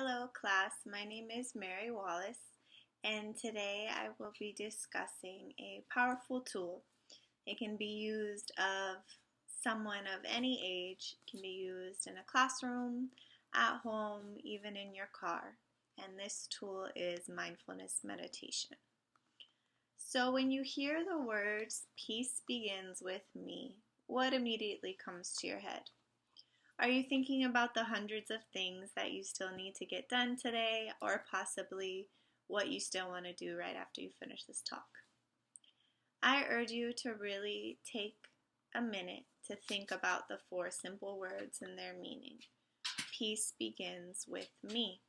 Hello class, my name is Mary Wallace and today I will be discussing a powerful tool. It can be used of someone of any age, it can be used in a classroom, at home, even in your car, and this tool is mindfulness meditation. So when you hear the words, "Peace begins with me," what immediately comes to your head? Are you thinking about the hundreds of things that you still need to get done today, or possibly what you still want to do right after you finish this talk? I urge you to really take a minute to think about the four simple words and their meaning. Peace begins with me.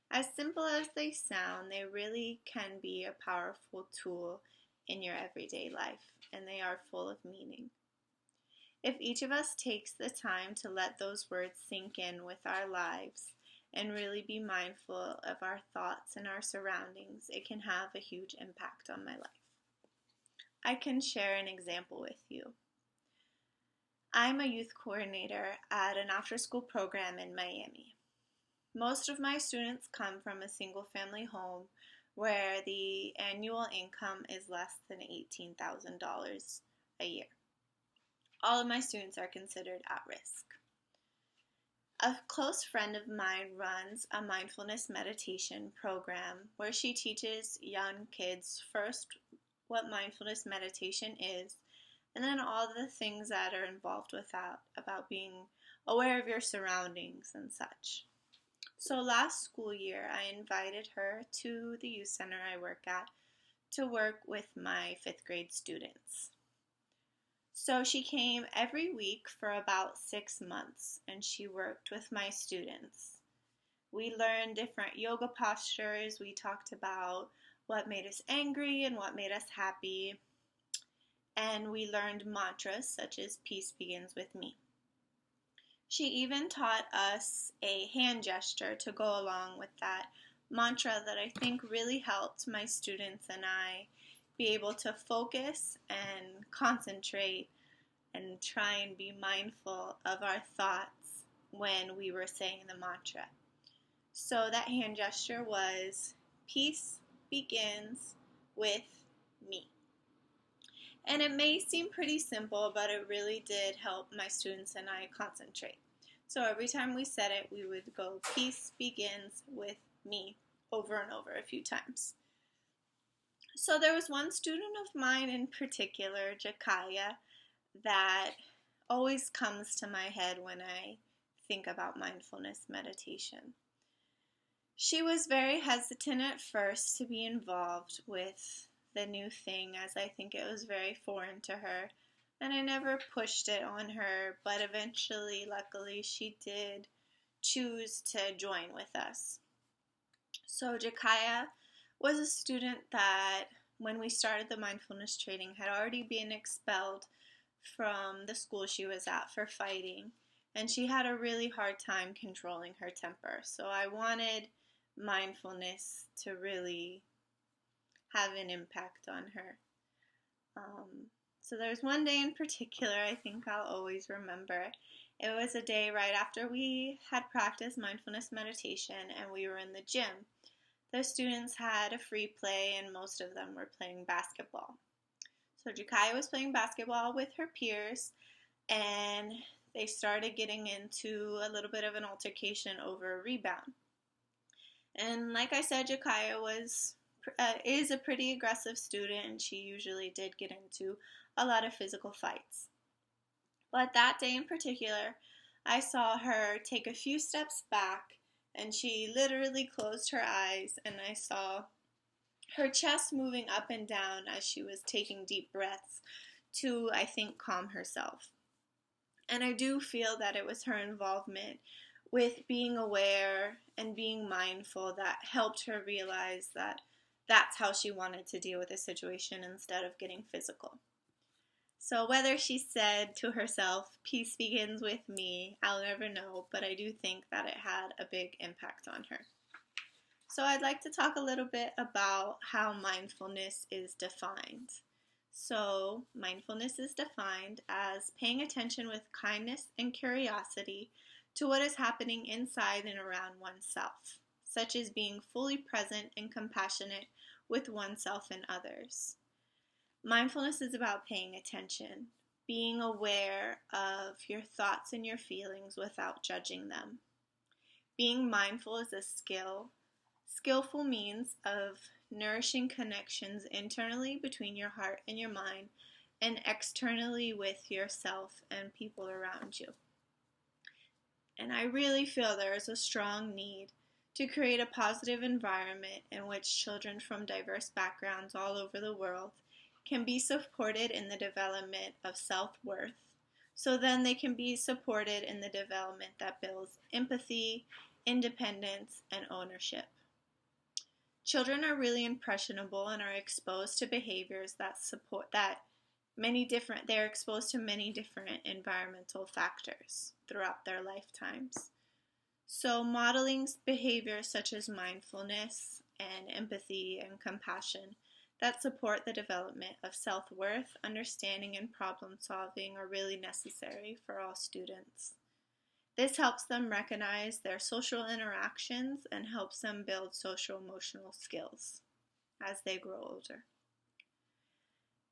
As simple as they sound, they really can be a powerful tool in your everyday life, and they are full of meaning. If each of us takes the time to let those words sink in with our lives and really be mindful of our thoughts and our surroundings, it can have a huge impact on my life. I can share an example with you. I'm a youth coordinator at an after-school program in Miami. Most of my students come from a single-family home where the annual income is less than $18,000 a year. All of my students are considered at risk. A close friend of mine runs a mindfulness meditation program where she teaches young kids first what mindfulness meditation is, and then all the things that are involved with that, about being aware of your surroundings and such. So last school year, I invited her to the youth center I work at to work with my 5th grade students. So she came every week for about 6 months, and she worked with my students. We learned different yoga postures. We talked about what made us angry and what made us happy. And we learned mantras such as "Peace begins with me." She even taught us a hand gesture to go along with that mantra that I think really helped my students and I be able to focus and concentrate and try and be mindful of our thoughts when we were saying the mantra. So that hand gesture was, "Peace begins with me." And it may seem pretty simple, but it really did help my students and I concentrate. So every time we said it, we would go, "Peace begins with me," over and over a few times. So there was one student of mine in particular, Jakaya, that always comes to my head when I think about mindfulness meditation. She was very hesitant at first to be involved with the new thing, as I think it was very foreign to her, and I never pushed it on her, but eventually, luckily, she did choose to join with us. So Jakaya was a student that, when we started the mindfulness training, had already been expelled from the school she was at for fighting, and she had a really hard time controlling her temper. So I wanted mindfulness to really have an impact on her. So there's one day in particular I think I'll always remember. It was a day right after we had practiced mindfulness meditation and we were in the gym. The students had a free play and most of them were playing basketball. So Jakaya was playing basketball with her peers and they started getting into a little bit of an altercation over a rebound. And like I said, Jakaya is a pretty aggressive student, and she usually did get into a lot of physical fights. But that day in particular, I saw her take a few steps back, and she literally closed her eyes, and I saw her chest moving up and down as she was taking deep breaths to, I think, calm herself. And I do feel that it was her involvement with being aware and being mindful that helped her realize that that's how she wanted to deal with the situation instead of getting physical. So whether she said to herself, "Peace begins with me," I'll never know, but I do think that it had a big impact on her. So I'd like to talk a little bit about how mindfulness is defined. So mindfulness is defined as paying attention with kindness and curiosity to what is happening inside and around oneself, such as being fully present and compassionate with oneself and others. Mindfulness is about paying attention, being aware of your thoughts and your feelings without judging them. Being mindful is a skillful means of nourishing connections internally between your heart and your mind, and externally with yourself and people around you. And I really feel there is a strong need to create a positive environment in which children from diverse backgrounds all over the world can be supported in the development of self-worth, so then they can be supported in the development that builds empathy, independence, and ownership. Children are really impressionable and are exposed to behaviors they're exposed to many different environmental factors throughout their lifetimes. So modeling behaviors such as mindfulness and empathy and compassion that support the development of self-worth, understanding, and problem-solving are really necessary for all students. This helps them recognize their social interactions and helps them build social-emotional skills as they grow older.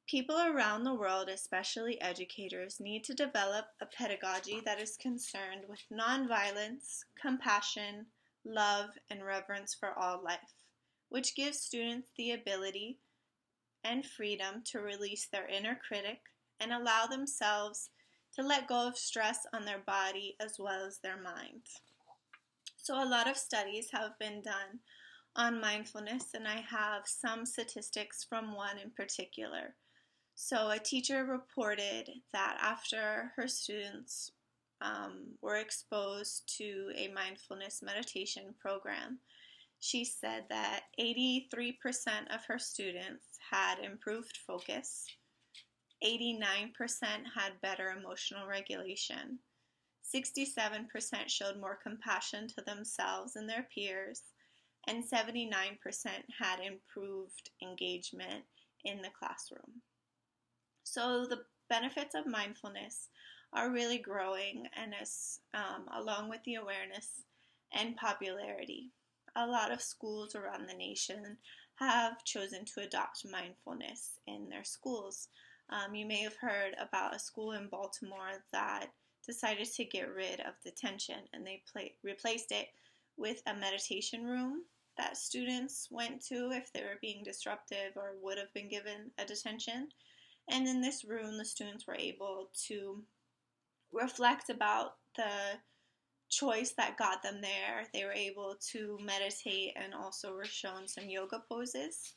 People around the world, especially educators, need to develop a pedagogy that is concerned with nonviolence, compassion, love, and reverence for all life, which gives students the ability and freedom to release their inner critic and allow themselves to let go of stress on their body as well as their mind. So a lot of studies have been done on mindfulness, and I have some statistics from one in particular. So a teacher reported that after her students were exposed to a mindfulness meditation program, she said that 83% of her students had improved focus, 89% had better emotional regulation, 67% showed more compassion to themselves and their peers, and 79% had improved engagement in the classroom. So the benefits of mindfulness are really growing, and along with the awareness and popularity. A lot of schools around the nation have chosen to adopt mindfulness in their schools. You may have heard about a school in Baltimore that decided to get rid of detention, and they replaced it with a meditation room that students went to if they were being disruptive or would have been given a detention. And in this room, the students were able to reflect about the choice that got them there. They were able to meditate and also were shown some yoga poses.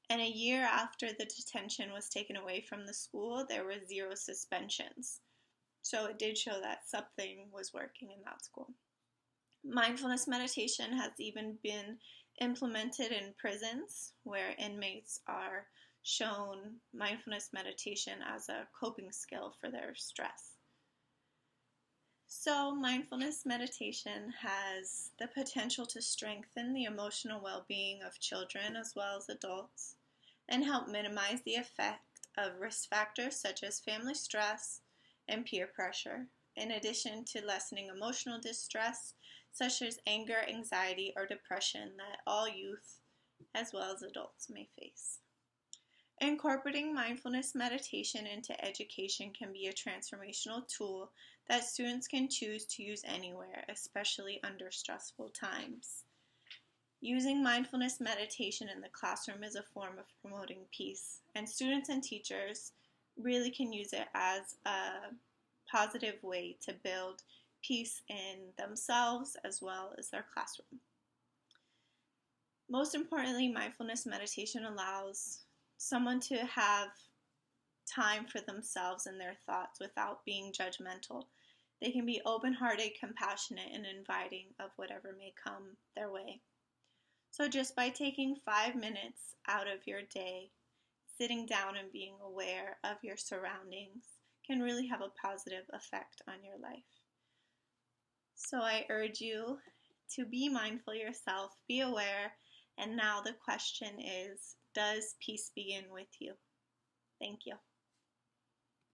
And a year after the detention was taken away from the school, there were 0 suspensions. So it did show that something was working in that school. Mindfulness meditation has even been implemented in prisons where inmates are shown mindfulness meditation as a coping skill for their stress. So mindfulness meditation has the potential to strengthen the emotional well-being of children as well as adults and help minimize the effect of risk factors such as family stress and peer pressure, in addition to lessening emotional distress such as anger, anxiety, or depression that all youth as well as adults may face. Incorporating mindfulness meditation into education can be a transformational tool that students can choose to use anywhere, especially under stressful times. Using mindfulness meditation in the classroom is a form of promoting peace, and students and teachers really can use it as a positive way to build peace in themselves as well as their classroom. Most importantly, mindfulness meditation allows someone to have time for themselves and their thoughts without being judgmental. They can be open-hearted, compassionate, and inviting of whatever may come their way. So just by taking 5 minutes out of your day, sitting down and being aware of your surroundings can really have a positive effect on your life. So I urge you to be mindful yourself, be aware, and now the question is, does peace begin with you? Thank you.